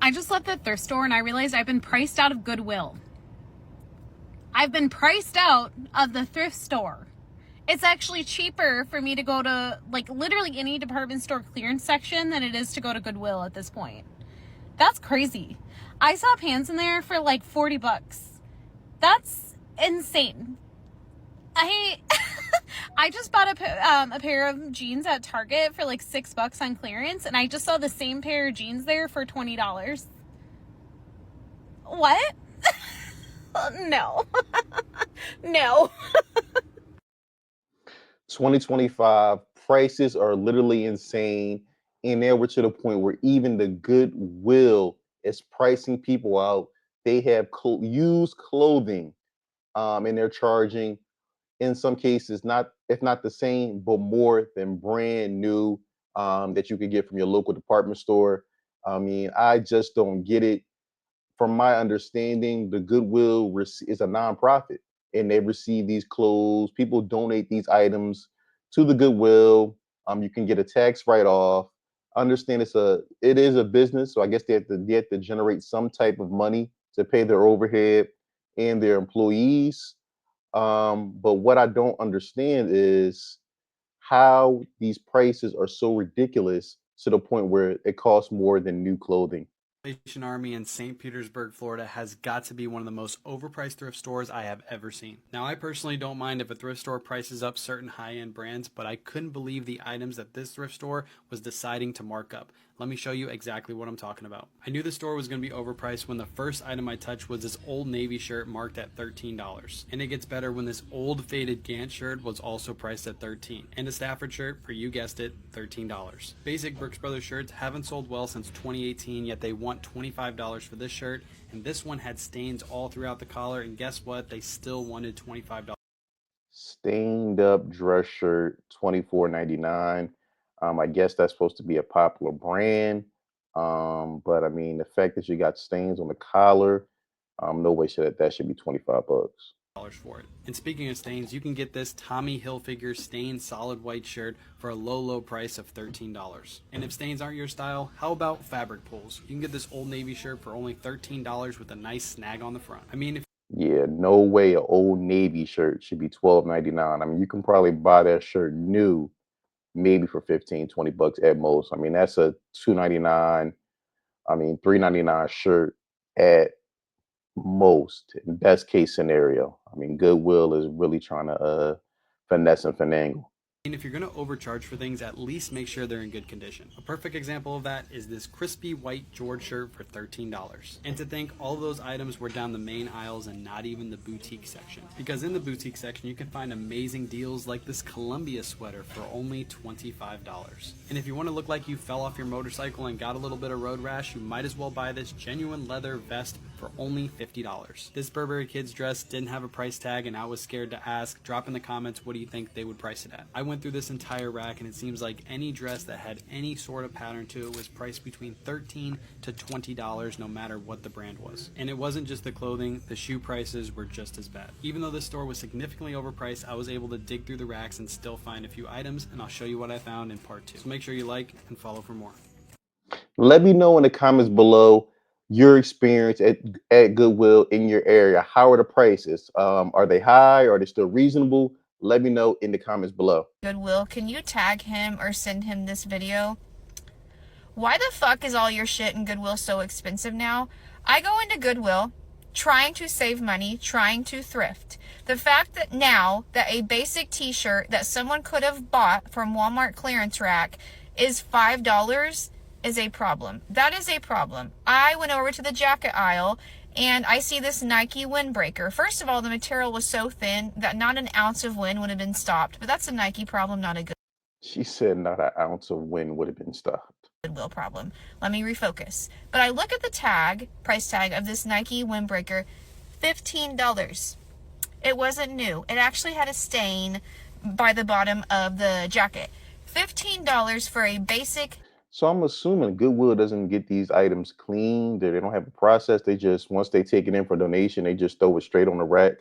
I just left the thrift store and I realized I've been priced out of Goodwill. I've been priced out of the thrift store. It's actually cheaper for me to go to like literally any department store clearance section than it is to go to Goodwill at this point. That's crazy. I saw pants in there for like $40. That's insane. I just bought a pair of jeans at Target for like $6 on clearance, and I just saw the same pair of jeans there for $20. What? No. No. 2025 prices are literally insane. And now we're to the point where even the Goodwill is pricing people out. They have used clothing, and they're charging, in some cases, not if not the same, but more than brand new, that you could get from your local department store. I mean, I just don't get it. From my understanding, the Goodwill is a nonprofit, and they receive these clothes. People donate these items to the Goodwill. You can get a tax write-off. Understand it is a business, so I guess they have to generate some type of money to pay their overhead and their employees. But what I don't understand is how these prices are so ridiculous to the point where it costs more than new clothing. Salvation Army in St. Petersburg, Florida has got to be one of the most overpriced thrift stores I have ever seen. Now, I personally don't mind if a thrift store prices up certain high-end brands, but I couldn't believe the items that this thrift store was deciding to mark up. Let me show you exactly what I'm talking about. I knew the store was going to be overpriced when the first item I touched was this Old Navy shirt marked at $13. And it gets better when this old faded Gant shirt was also priced at $13. And a Stafford shirt for, you guessed it, $13. Basic Brooks Brothers shirts haven't sold well since 2018, yet they want $25 for this shirt. And this one had stains all throughout the collar, and guess what? They still wanted $25. Stained up dress shirt, 24.99. I guess that's supposed to be a popular brand. But I mean, the fact that you got stains on the collar, no way should that should be $25. For it. And speaking of stains, you can get this Tommy Hilfiger stained solid white shirt for a low price of $13. And if stains aren't your style, how about fabric pulls? You can get this Old Navy shirt for only $13 with a nice snag on the front. I mean, if Yeah, no way a Old Navy shirt should be 12.99. I mean, you can probably buy that shirt new maybe for 15, $20 at most. I mean, that's a 2.99, I mean, 3.99 shirt at most, best case scenario. I mean, Goodwill is really trying to finesse and finagle. if you're going to overcharge for things, at least make sure they're in good condition. A perfect example of that is this crispy white George shirt for $13. And to think all those items were down the main aisles and not even the boutique section. Because in the boutique section, you can find amazing deals like this Columbia sweater for only $25. And if you want to look like you fell off your motorcycle and got a little bit of road rash, you might as well buy this genuine leather vest for only $50. This Burberry Kids dress didn't have a price tag, and I was scared to ask. Drop in the comments, what do you think they would price it at? I went through this entire rack, and it seems like any dress that had any sort of pattern to it was priced between $13 to $20 no matter what the brand was. And it wasn't just the clothing, the shoe prices were just as bad. Even though this store was significantly overpriced, I was able to dig through the racks and still find a few items, and I'll show you what I found in part 2. So make sure you like and follow for more. Let me know in the comments below your experience at Goodwill in your area. How are the prices? Are they high? Are they still reasonable? Let me know in the comments below. Goodwill, can you tag him or send him this video? Why the fuck is all your shit in Goodwill so expensive now? I go into Goodwill trying to save money, trying to thrift. The fact that now that a basic t-shirt that someone could have bought from Walmart clearance rack is $5 is a problem. That is a problem. I went over to the jacket aisle and I see this Nike windbreaker. First of all, the material was so thin that not an ounce of wind would have been stopped. But that's a Nike problem, not a She said not an ounce of wind would have been stopped. Goodwill problem. Let me refocus. But I look at the tag, price tag of this Nike windbreaker, $15. It wasn't new. It actually had a stain by the bottom of the jacket. $15 for a basic. So I'm assuming Goodwill doesn't get these items cleaned. They don't have a process. They just, once they take it in for donation, they just throw it straight on the rack.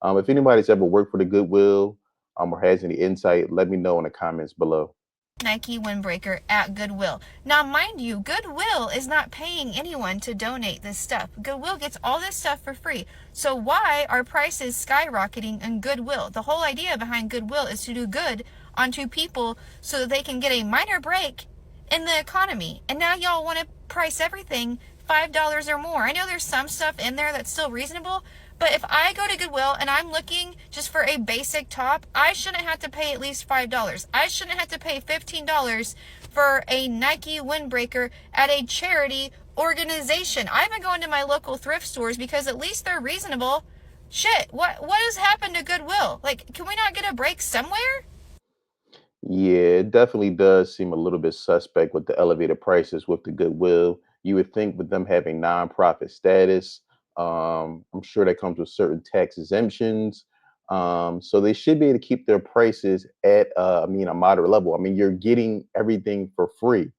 If anybody's ever worked for the Goodwill or has any insight, let me know in the comments below. Nike windbreaker at Goodwill. Now, mind you, Goodwill is not paying anyone to donate this stuff. Goodwill gets all this stuff for free. So why are prices skyrocketing in Goodwill? The whole idea behind Goodwill is to do good onto people so that they can get a minor break in the economy. And now y'all want to price everything $5 or more. I know there's some stuff in there that's still reasonable, but if I go to Goodwill and I'm looking just for a basic top, I shouldn't have to pay at least $5. I shouldn't have to pay $15 for a Nike windbreaker at a charity organization. I've been going to my local thrift stores because at least they're reasonable. Shit, what has happened to Goodwill? Like, can we not get a break somewhere? Yeah, it definitely does seem a little bit suspect with the elevated prices with the Goodwill. You would think with them having nonprofit status, I'm sure that comes with certain tax exemptions. So they should be able to keep their prices at, a moderate level. I mean, you're getting everything for free.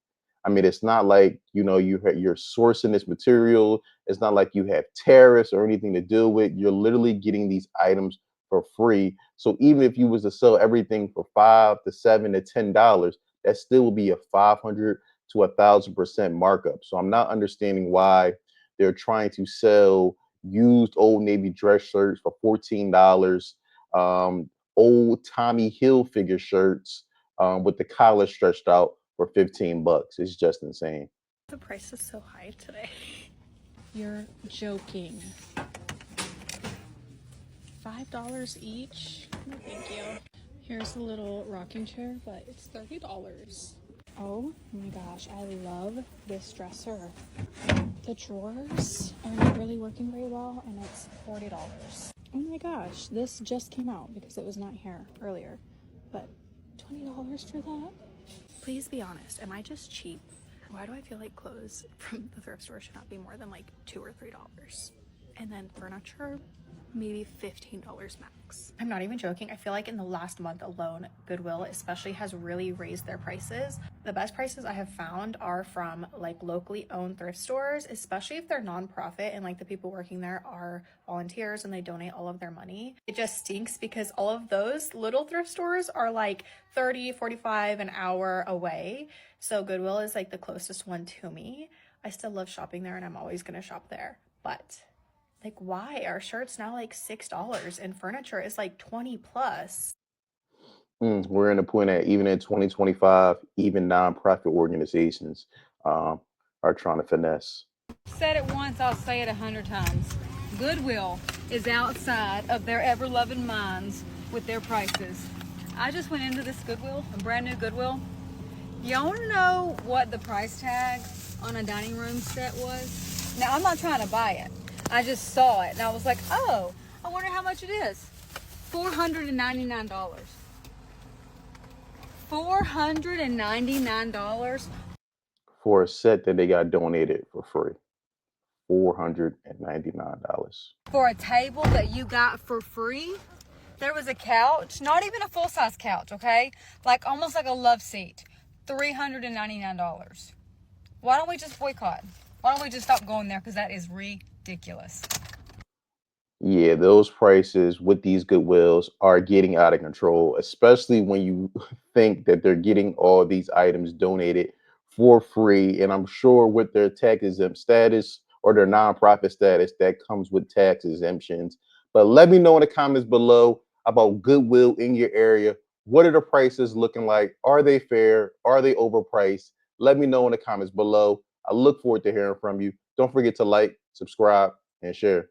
I mean, it's not like you're sourcing this material. It's not like you have tariffs or anything to deal with. You're literally getting these items for free. So even if you was to sell everything for $5 to $7 to $10, that still would be a 500 to 1,000% markup. So I'm not understanding why they're trying to sell used Old Navy dress shirts for $14, old Tommy Hilfiger shirts with the collar stretched out for $15. It's just insane. The price is so high today. You're joking. $5 each? No, thank you. Here's a little rocking chair, but it's $30. Oh my gosh, I love this dresser. The drawers are not really working very well, and it's $40. Oh my gosh, this just came out because it was not here earlier. But $20 for that? Please be honest, am I just cheap? Why do I feel like clothes from the thrift store should not be more than like $2 or $3? And then furniture, maybe $15 max. I'm not even joking. I feel like in the last month alone, Goodwill especially has really raised their prices. The best prices I have found are from like locally owned thrift stores, especially if they're nonprofit and like the people working there are volunteers and they donate all of their money. It just stinks because all of those little thrift stores are like 30, 45 an hour away. So Goodwill is like the closest one to me. I still love shopping there and I'm always gonna shop there, but like, why are shirts now like $6 and furniture is like 20 plus? We're in a point that even in 2025, even nonprofit organizations are trying to finesse. Said it once, I'll say it 100 times. Goodwill is outside of their ever-loving minds with their prices. I just went into this Goodwill, a brand new Goodwill. Y'all wanna know what the price tag on a dining room set was? Now, I'm not trying to buy it. I just saw it and I was like, oh, I wonder how much it is. $499. $499 For a set that they got donated for free. $499. for a table that you got for free. There was a couch, not even a full-size couch, okay? Like almost like a love seat. $399. Why don't we just boycott? Why don't we just stop going there? Because that is ridiculous. Yeah, those prices with these Goodwills are getting out of control, especially when you think that they're getting all these items donated for free. And I'm sure with their tax exempt status or their nonprofit status, that comes with tax exemptions. But let me know in the comments below about Goodwill in your area. What are the prices looking like? Are they fair? Are they overpriced? Let me know in the comments below. I look forward to hearing from you. Don't forget to like, subscribe, and share.